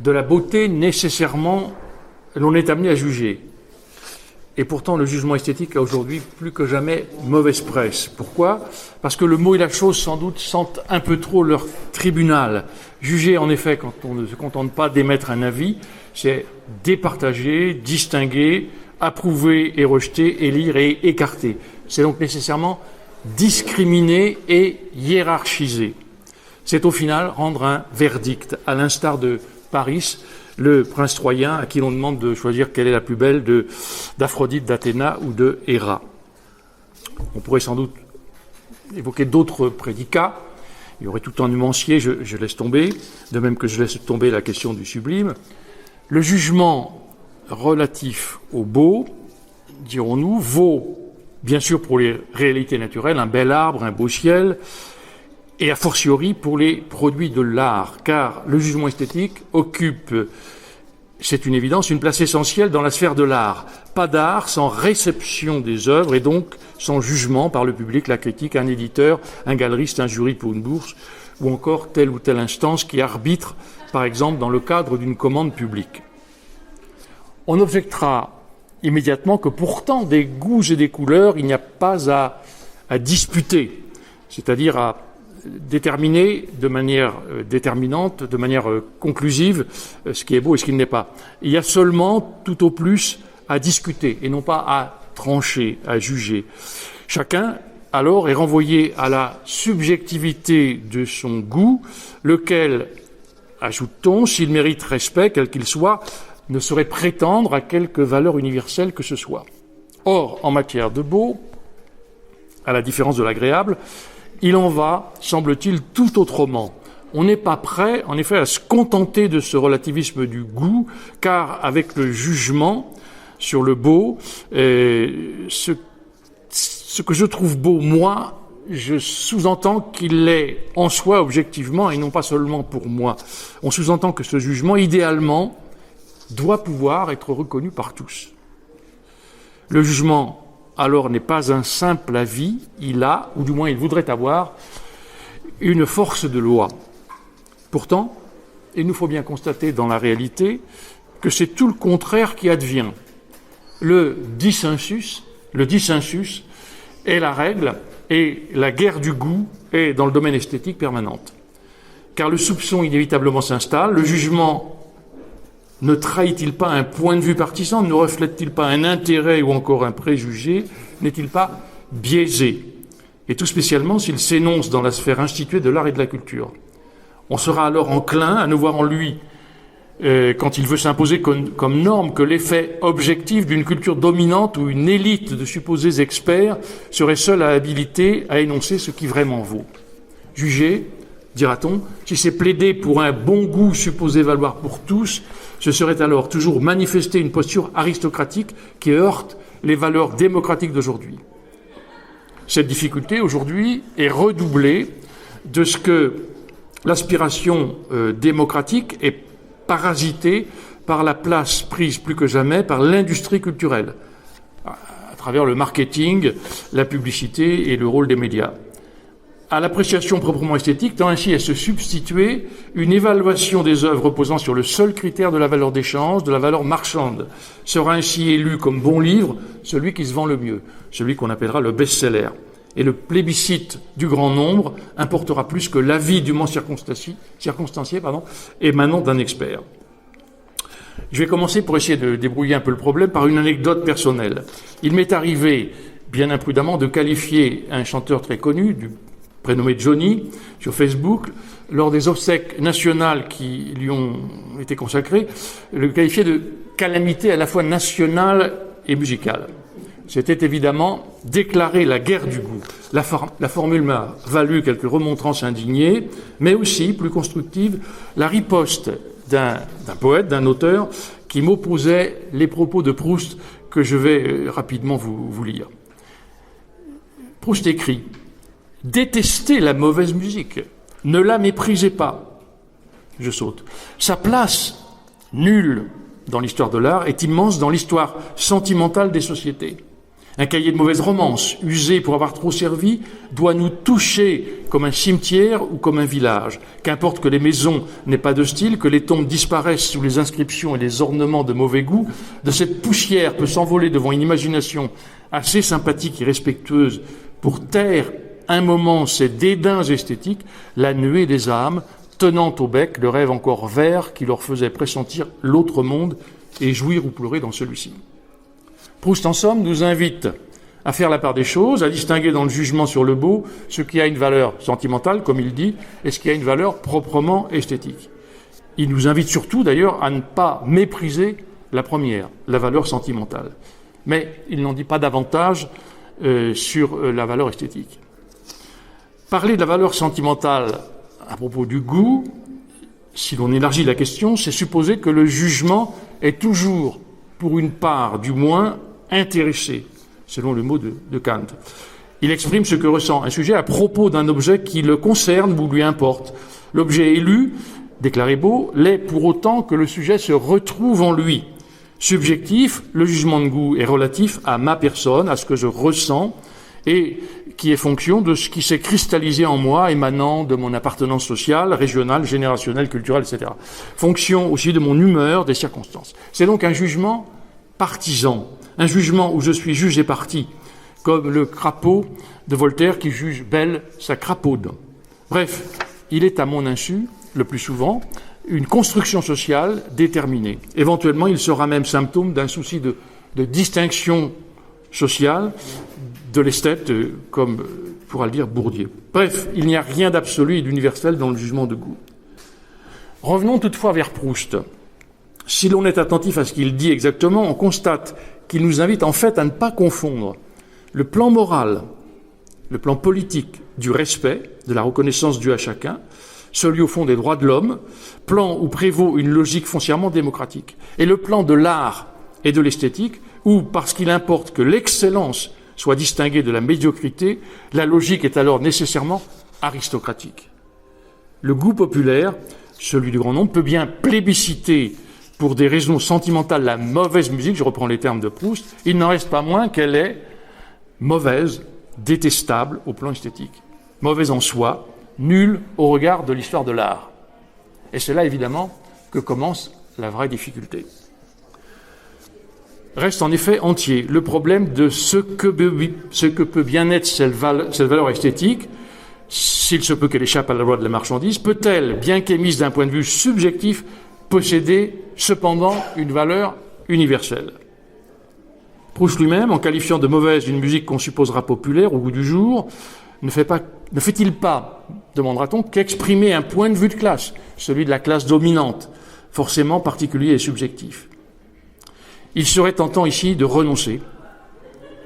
de la beauté, nécessairement, l'on est amené à juger. Et pourtant, le jugement esthétique a aujourd'hui plus que jamais mauvaise presse. Pourquoi ? Parce que le mot et la chose, sans doute, sentent un peu trop leur tribunal. Juger, en effet, quand on ne se contente pas d'émettre un avis, c'est départager, distinguer, approuver et rejeter, élire et écarter. C'est donc nécessairement discriminer et hiérarchiser. C'est au final rendre un verdict, à l'instar de Paris, le prince troyen à qui l'on demande de choisir quelle est la plus belle d'Aphrodite, d'Athéna ou de Héra. On pourrait sans doute évoquer d'autres prédicats. Il y aurait tout un nuancier, je laisse tomber, de même que je laisse tomber la question du sublime. Le jugement relatif au beau, dirons-nous, vaut bien sûr pour les réalités naturelles, un bel arbre, un beau ciel, et a fortiori pour les produits de l'art, car le jugement esthétique occupe, c'est une évidence, une place essentielle dans la sphère de l'art. Pas d'art sans réception des œuvres et donc sans jugement par le public, la critique, un éditeur, un galeriste, un jury pour une bourse, ou encore telle ou telle instance qui arbitre, par exemple, dans le cadre d'une commande publique. On objectera immédiatement que pourtant des goûts et des couleurs, il n'y a pas à disputer, c'est-à-dire à déterminer de manière déterminante, de manière conclusive, ce qui est beau et ce qui ne l'est pas. Il y a seulement, tout au plus, à discuter et non pas à trancher, à juger. Chacun, alors, est renvoyé à la subjectivité de son goût, lequel, ajoute-t-on, s'il mérite respect, quel qu'il soit, ne saurait prétendre à quelque valeur universelle que ce soit. Or, en matière de beau, à la différence de l'agréable, il en va, semble-t-il, tout autrement. On n'est pas prêt, en effet, à se contenter de ce relativisme du goût, car avec le jugement sur le beau, ce que je trouve beau, moi, je sous-entends qu'il l'est en soi, objectivement, et non pas seulement pour moi. On sous-entend que ce jugement, idéalement, doit pouvoir être reconnu par tous. Le jugement, alors, n'est pas un simple avis, il a, ou du moins il voudrait avoir, une force de loi. Pourtant, il nous faut bien constater dans la réalité que c'est tout le contraire qui advient. Le dissensus est la règle et la guerre du goût est, dans le domaine esthétique, permanente. Car le soupçon inévitablement s'installe, le jugement ne trahit-il pas un point de vue partisan, ne reflète-t-il pas un intérêt ou encore un préjugé, n'est-il pas biaisé? Et tout spécialement s'il s'énonce dans la sphère instituée de l'art et de la culture. On sera alors enclin à ne voir en lui, quand il veut s'imposer comme norme, que l'effet objectif d'une culture dominante ou une élite de supposés experts serait seul à habiliter à énoncer ce qui vraiment vaut. Juger, dira-t-on, si c'est plaider pour un bon goût supposé valoir pour tous, ce serait alors toujours manifester une posture aristocratique qui heurte les valeurs démocratiques d'aujourd'hui. Cette difficulté, aujourd'hui, est redoublée de ce que l'aspiration démocratique est parasitée par la place prise plus que jamais par l'industrie culturelle, à travers le marketing, la publicité et le rôle des médias. À l'appréciation proprement esthétique tend ainsi à se substituer une évaluation des œuvres reposant sur le seul critère de la valeur d'échange, de la valeur marchande. Sera ainsi élu comme bon livre celui qui se vend le mieux, celui qu'on appellera le best-seller. Et le plébiscite du grand nombre importera plus que l'avis dûment circonstancié, émanant d'un expert. Je vais commencer, pour essayer de débrouiller un peu le problème, par une anecdote personnelle. Il m'est arrivé, bien imprudemment, de qualifier un chanteur très connu, prénommé Johnny, sur Facebook, lors des obsèques nationales qui lui ont été consacrées, le qualifier de calamité à la fois nationale et musicale. C'était évidemment déclarer la guerre du goût. La formule m'a valu quelques remontrances indignées, mais aussi, plus constructive, la riposte d'un poète, d'un auteur, qui m'opposait les propos de Proust que je vais rapidement vous lire. Proust écrit « Détestez la mauvaise musique, ne la méprisez pas. » Je saute. Sa place, nulle dans l'histoire de l'art, est immense dans l'histoire sentimentale des sociétés. Un cahier de mauvaise romance, usé pour avoir trop servi, doit nous toucher comme un cimetière ou comme un village. Qu'importe que les maisons n'aient pas de style, que les tombes disparaissent sous les inscriptions et les ornements de mauvais goût, de cette poussière peut s'envoler devant une imagination assez sympathique et respectueuse pour taire un moment ces dédains esthétiques, la nuée des âmes, tenant au bec le rêve encore vert qui leur faisait pressentir l'autre monde et jouir ou pleurer dans celui-ci. Proust, en somme, nous invite à faire la part des choses, à distinguer dans le jugement sur le beau ce qui a une valeur sentimentale, comme il dit, et ce qui a une valeur proprement esthétique. Il nous invite surtout, d'ailleurs, à ne pas mépriser la première, la valeur sentimentale. Mais il n'en dit pas davantage sur la valeur esthétique. Parler de la valeur sentimentale à propos du goût, si l'on élargit la question, c'est supposer que le jugement est toujours, pour une part du moins, intéressé, selon le mot de Kant. Il exprime ce que ressent un sujet à propos d'un objet qui le concerne ou lui importe. L'objet élu, déclaré beau, l'est pour autant que le sujet se retrouve en lui. Subjectif, le jugement de goût est relatif à ma personne, à ce que je ressens, et qui est fonction de ce qui s'est cristallisé en moi, émanant de mon appartenance sociale, régionale, générationnelle, culturelle, etc. Fonction aussi de mon humeur, des circonstances. C'est donc un jugement partisan, un jugement où je suis juge et parti, comme le crapaud de Voltaire qui juge belle sa crapaude. Bref, il est à mon insu, le plus souvent, une construction sociale déterminée. Éventuellement, il sera même symptôme d'un souci de distinction sociale de l'esthète, comme pourra le dire Bourdieu. Bref, il n'y a rien d'absolu et d'universel dans le jugement de goût. Revenons toutefois vers Proust. Si l'on est attentif à ce qu'il dit exactement, on constate qu'il nous invite en fait à ne pas confondre le plan moral, le plan politique du respect, de la reconnaissance due à chacun, celui au fond des droits de l'homme, plan où prévaut une logique foncièrement démocratique, et le plan de l'art et de l'esthétique, où, parce qu'il importe que l'excellence soit distinguée de la médiocrité, la logique est alors nécessairement aristocratique. Le goût populaire, celui du grand nombre, peut bien plébisciter pour des raisons sentimentales la mauvaise musique, je reprends les termes de Proust, il n'en reste pas moins qu'elle est mauvaise, détestable au plan esthétique, mauvaise en soi, nulle au regard de l'histoire de l'art. Et c'est là évidemment que commence la vraie difficulté. Reste en effet entier le problème de ce que peut bien être cette valeur esthétique, s'il se peut qu'elle échappe à la loi de la marchandise, peut-elle, bien qu'émise d'un point de vue subjectif, posséder cependant une valeur universelle. Proust lui-même, en qualifiant de mauvaise une musique qu'on supposera populaire au goût du jour, ne fait-il pas, demandera-t-on, qu'exprimer un point de vue de classe, celui de la classe dominante, forcément particulier et subjectif. Il serait tentant ici de renoncer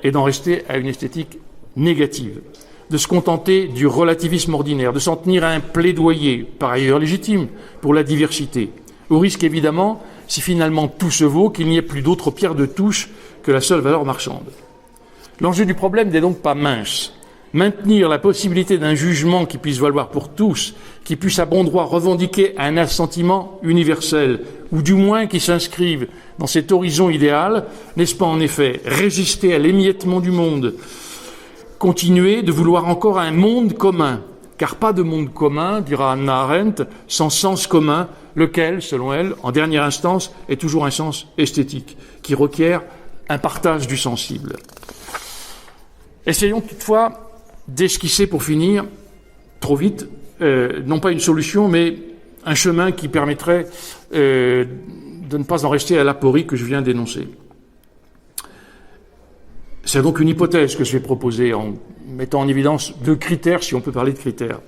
et d'en rester à une esthétique négative, de se contenter du relativisme ordinaire, de s'en tenir à un plaidoyer, par ailleurs légitime, pour la diversité, au risque évidemment, si finalement tout se vaut, qu'il n'y ait plus d'autre pierre de touche que la seule valeur marchande. L'enjeu du problème n'est donc pas mince. Maintenir la possibilité d'un jugement qui puisse valoir pour tous, qui puisse à bon droit revendiquer un assentiment universel, ou du moins qui s'inscrive dans cet horizon idéal, n'est-ce pas en effet résister à l'émiettement du monde, continuer de vouloir encore un monde commun, car pas de monde commun, dira Hannah Arendt, sans sens commun, lequel, selon elle, en dernière instance, est toujours un sens esthétique, qui requiert un partage du sensible. Essayons toutefois d'esquisser pour finir, trop vite, non pas une solution, mais un chemin qui permettrait de ne pas en rester à l'aporie que je viens d'énoncer. C'est donc une hypothèse que je vais proposer en mettant en évidence 2 critères, si on peut parler de critères.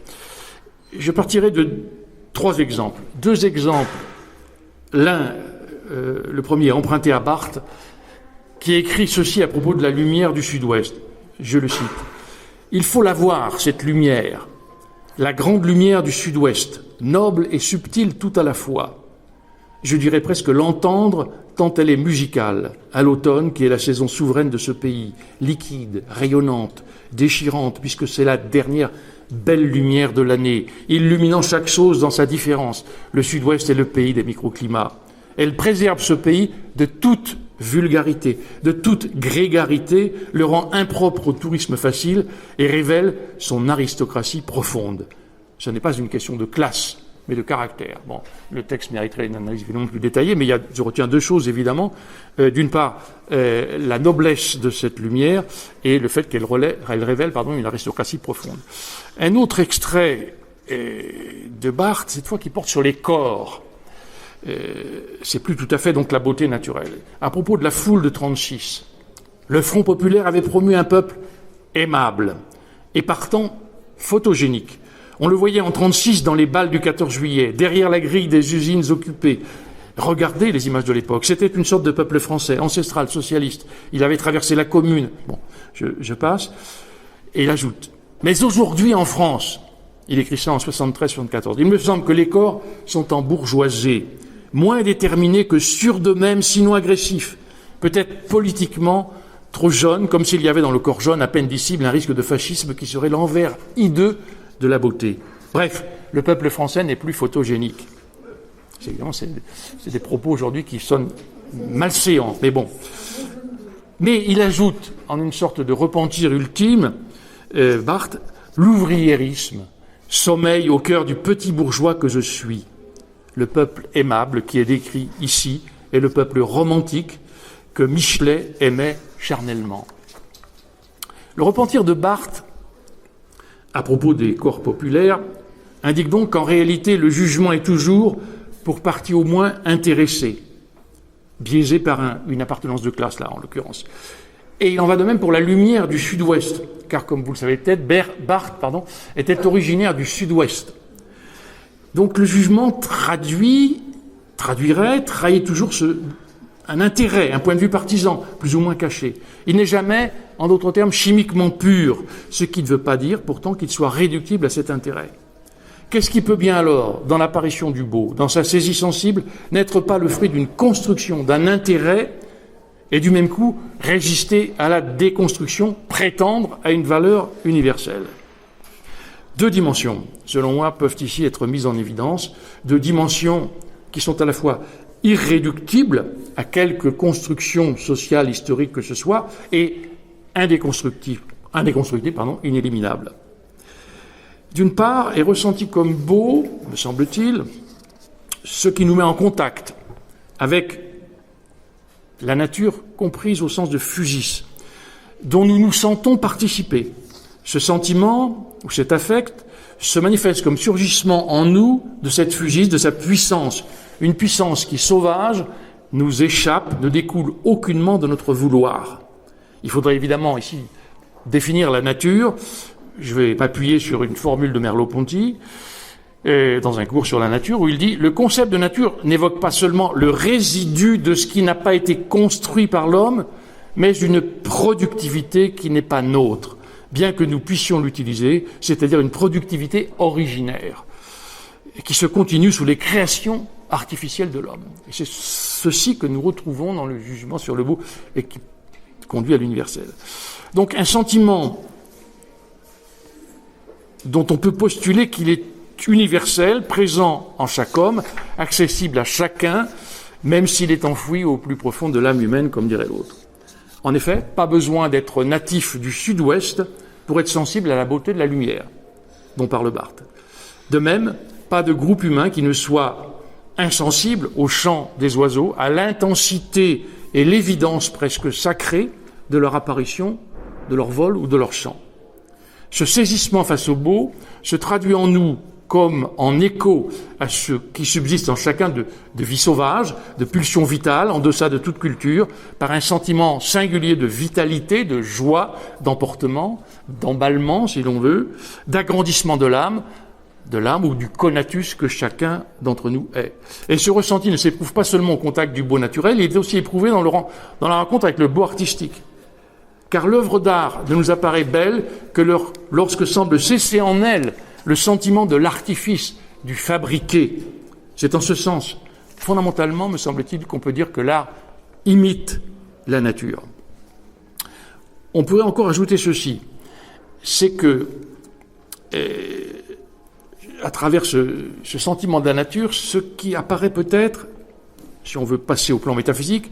Je partirai de 3 exemples. 2 exemples. L'un, le premier, emprunté à Barthes, qui écrit ceci à propos de la lumière du Sud-Ouest. Je le cite. « Il faut la voir, cette lumière, la grande lumière du Sud-Ouest, noble et subtile tout à la fois. Je dirais presque l'entendre tant elle est musicale, à l'automne qui est la saison souveraine de ce pays, liquide, rayonnante, déchirante, puisque c'est la dernière belle lumière de l'année, illuminant chaque chose dans sa différence. Le Sud-Ouest est le pays des microclimats. Elle préserve ce pays de toute vulgarité, de toute grégarité, le rend impropre au tourisme facile et révèle son aristocratie profonde. Ce n'est pas une question de classe, mais de caractère. Bon, le texte mériterait une analyse évidemment plus détaillée, mais je retiens deux choses évidemment. D'une part, la noblesse de cette lumière et le fait qu'elle révèle une aristocratie profonde. Un autre extrait de Barthes, cette fois qui porte sur les corps. C'est plus tout à fait donc la beauté naturelle. À propos de la foule de 36, le Front populaire avait promu un peuple aimable et partant photogénique. On le voyait en 36 dans les bals du 14 juillet, derrière la grille des usines occupées. Regardez les images de l'époque. C'était une sorte de peuple français, ancestral, socialiste. Il avait traversé la commune. Bon, je passe. Et il ajoute. Mais aujourd'hui en France, il écrit ça en 73-74, il me semble que les corps sont embourgeoisés, moins déterminés que sûrs d'eux-mêmes, sinon agressifs, peut-être politiquement trop jeunes, comme s'il y avait dans le corps jaune à peine dissible un risque de fascisme qui serait l'envers hideux de la beauté. Bref, le peuple français n'est plus photogénique. Évidemment, c'est des propos aujourd'hui qui sonnent malséants, mais bon. Mais il ajoute, en une sorte de repentir ultime, Barthes, l'ouvriérisme sommeille au cœur du petit bourgeois que je suis. Le peuple aimable qui est décrit ici est le peuple romantique que Michelet aimait charnellement. Le repentir de Barthes, à propos des corps populaires, indique donc qu'en réalité le jugement est toujours, pour partie au moins, intéressé, biaisé par une appartenance de classe, là en l'occurrence. Et il en va de même pour la lumière du sud-ouest, car comme vous le savez peut-être, Barthes était originaire du sud-ouest. Donc le jugement trahit toujours un intérêt, un point de vue partisan, plus ou moins caché. Il n'est jamais, en d'autres termes, chimiquement pur, ce qui ne veut pas dire pourtant qu'il soit réductible à cet intérêt. Qu'est-ce qui peut bien alors, dans l'apparition du beau, dans sa saisie sensible, n'être pas le fruit d'une construction, d'un intérêt, et du même coup résister à la déconstruction, prétendre à une valeur universelle? Deux dimensions, selon moi, peuvent ici être mises en évidence, deux dimensions qui sont à la fois irréductibles à quelque construction sociale, historique que ce soit, et indéconstructibles, inéliminables. D'une part, est ressenti comme beau, me semble-t-il, ce qui nous met en contact avec la nature comprise au sens de physis, dont nous nous sentons participer. Ce sentiment, ou cet affect, se manifeste comme surgissement en nous de cette physis, de sa puissance, une puissance qui, sauvage, nous échappe, ne découle aucunement de notre vouloir. Il faudrait évidemment ici définir la nature. Je vais m'appuyer sur une formule de Merleau-Ponty, dans un cours sur la nature, où il dit « Le concept de nature n'évoque pas seulement le résidu de ce qui n'a pas été construit par l'homme, mais une productivité qui n'est pas nôtre, bien que nous puissions l'utiliser, c'est-à-dire une productivité originaire, qui se continue sous les créations artificielles de l'homme. » Et c'est ceci que nous retrouvons dans le jugement sur le beau et qui conduit à l'universel. Donc un sentiment dont on peut postuler qu'il est universel, présent en chaque homme, accessible à chacun, même s'il est enfoui au plus profond de l'âme humaine, comme dirait l'autre. En effet, pas besoin d'être natif du sud-ouest pour être sensible à la beauté de la lumière, dont parle Barthes. De même, pas de groupe humain qui ne soit insensible au chant des oiseaux, à l'intensité et l'évidence presque sacrée de leur apparition, de leur vol ou de leur chant. Ce saisissement face au beau se traduit en nous comme en écho à ce qui subsiste en chacun de vie sauvage, de pulsion vitale, en deçà de toute culture, par un sentiment singulier de vitalité, de joie, d'emportement, d'emballement, si l'on veut, d'agrandissement de l'âme ou du conatus que chacun d'entre nous est. Et ce ressenti ne s'éprouve pas seulement au contact du beau naturel, il est aussi éprouvé dans la rencontre avec le beau artistique. Car l'œuvre d'art ne nous apparaît belle que lorsque semble cesser en elle le sentiment de l'artifice, du fabriqué. C'est en ce sens, fondamentalement, me semble-t-il, qu'on peut dire que l'art imite la nature. On pourrait encore ajouter ceci, c'est que, à travers ce sentiment de la nature, ce qui apparaît peut-être si on veut passer au plan métaphysique,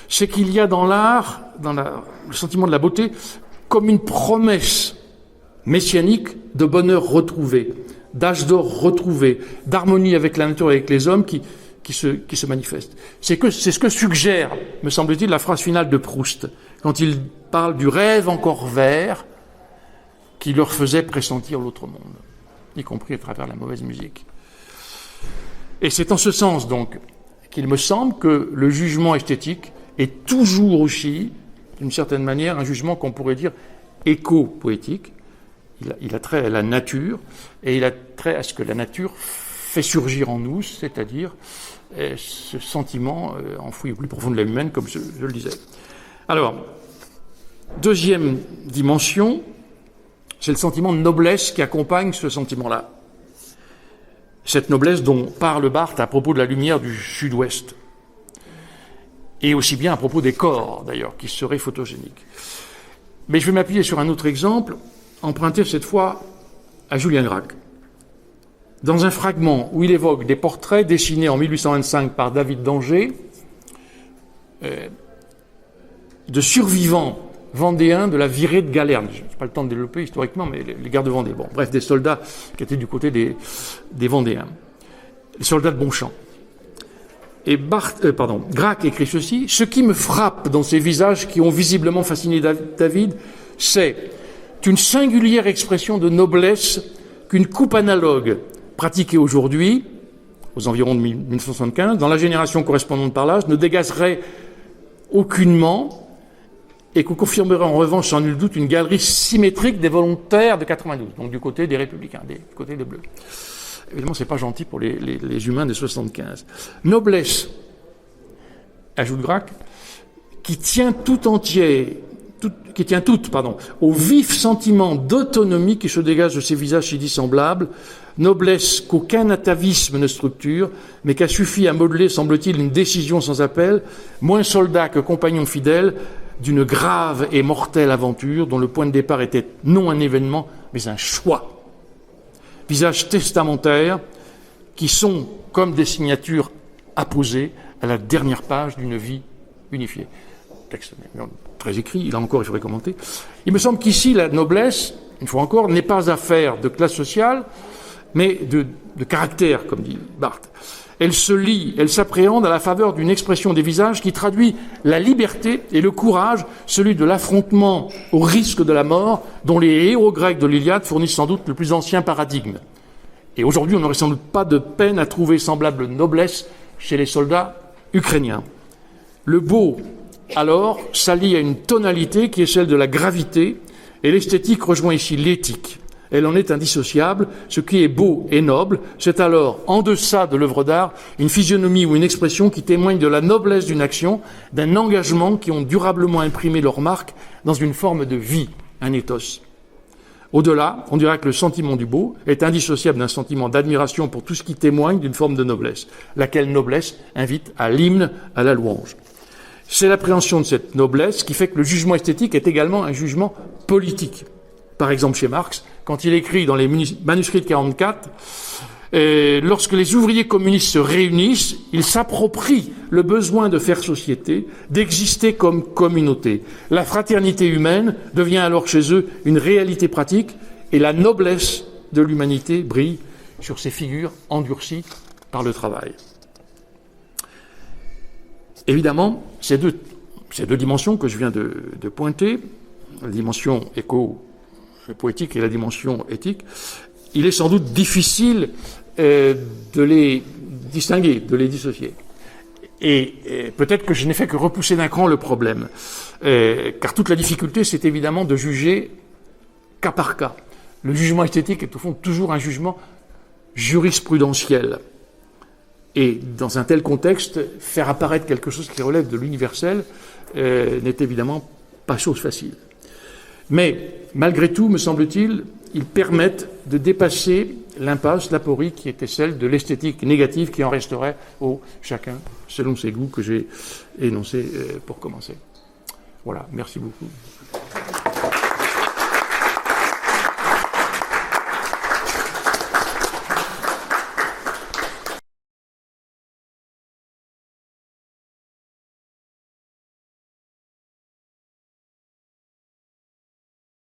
c'est qu'il y a dans l'art, le sentiment de la beauté, comme une promesse messianique de bonheur retrouvé, d'âge d'or retrouvé, d'harmonie avec la nature et avec les hommes qui se manifeste. C'est ce que suggère, me semble-t-il, la phrase finale de Proust, quand il parle du rêve encore vert qui leur faisait pressentir l'autre monde, y compris à travers la mauvaise musique. Et c'est en ce sens, donc, qu'il me semble que le jugement esthétique est toujours aussi, d'une certaine manière, un jugement qu'on pourrait dire éco-poétique. Il a trait à la nature, et il a trait à ce que la nature fait surgir en nous, c'est-à-dire ce sentiment enfoui au plus profond de l'âme humaine, comme je le disais. Alors, deuxième dimension, c'est le sentiment de noblesse qui accompagne ce sentiment-là. Cette noblesse dont parle Barthes à propos de la lumière du sud-ouest. Et aussi bien à propos des corps, d'ailleurs, qui seraient photogéniques. Mais je vais m'appuyer sur un autre exemple, emprunté cette fois à Julien Gracq. Dans un fragment où il évoque des portraits dessinés en 1825 par David d'Angers, de survivants vendéens de la virée de Galerne. Je n'ai pas le temps de développer historiquement, mais les guerres de Vendée. Bon, bref, des soldats qui étaient du côté des Vendéens. Les soldats de Bonchamp. Et Gracq écrit ceci: « Ce qui me frappe dans ces visages qui ont visiblement fasciné David, c'est une singulière expression de noblesse qu'une coupe analogue pratiquée aujourd'hui, aux environs de 1975, dans la génération correspondante par l'âge, ne dégagerait aucunement et que confirmerait en revanche sans nul doute une galerie symétrique des volontaires de 92, donc du côté des Républicains, du côté des Bleus. » Évidemment, c'est pas gentil pour les humains de 75. Noblesse, ajoute Gracq, qui tient toute au vif sentiment d'autonomie qui se dégage de ces visages si dissemblables, noblesse qu'aucun atavisme ne structure, mais qu'a suffi à modeler, semble-t-il, une décision sans appel, moins soldat que compagnon fidèle, d'une grave et mortelle aventure dont le point de départ était non un événement, mais un choix. Visages testamentaires qui sont comme des signatures apposées à la dernière page d'une vie unifiée. Texte très écrit, là encore il faudrait commenter. Il me semble qu'ici la noblesse, une fois encore, n'est pas affaire de classe sociale, mais de caractère, comme dit Barthes. Elle se lie, elle s'appréhende à la faveur d'une expression des visages qui traduit la liberté et le courage, celui de l'affrontement au risque de la mort, dont les héros grecs de l'Iliade fournissent sans doute le plus ancien paradigme. Et aujourd'hui, on n'aurait sans doute pas de peine à trouver semblable noblesse chez les soldats ukrainiens. Le beau, alors, s'allie à une tonalité qui est celle de la gravité, et l'esthétique rejoint ici l'éthique. Elle en est indissociable. Ce qui est beau et noble, c'est alors, en deçà de l'œuvre d'art, une physionomie ou une expression qui témoigne de la noblesse d'une action, d'un engagement qui ont durablement imprimé leur marque dans une forme de vie, un ethos. Au-delà, on dirait que le sentiment du beau est indissociable d'un sentiment d'admiration pour tout ce qui témoigne d'une forme de noblesse, laquelle noblesse invite à l'hymne, à la louange. C'est l'appréhension de cette noblesse qui fait que le jugement esthétique est également un jugement politique. Par exemple chez Marx, quand il écrit dans les manuscrits de 44, lorsque les ouvriers communistes se réunissent, ils s'approprient le besoin de faire société, d'exister comme communauté. La fraternité humaine devient alors chez eux une réalité pratique et la noblesse de l'humanité brille sur ces figures endurcies par le travail. Évidemment, ces deux dimensions que je viens de pointer, la dimension éco-poétique et la dimension éthique, il est sans doute difficile de les distinguer, de les dissocier. Et peut-être que je n'ai fait que repousser d'un cran le problème, car toute la difficulté, c'est évidemment de juger cas par cas. Le jugement esthétique est au fond toujours un jugement jurisprudentiel. Et dans un tel contexte, faire apparaître quelque chose qui relève de l'universel n'est évidemment pas chose facile. Mais, malgré tout, me semble-t-il, ils permettent de dépasser l'impasse, l'aporie qui était celle de l'esthétique négative qui en resterait au chacun selon ses goûts que j'ai énoncé pour commencer. Voilà, merci beaucoup.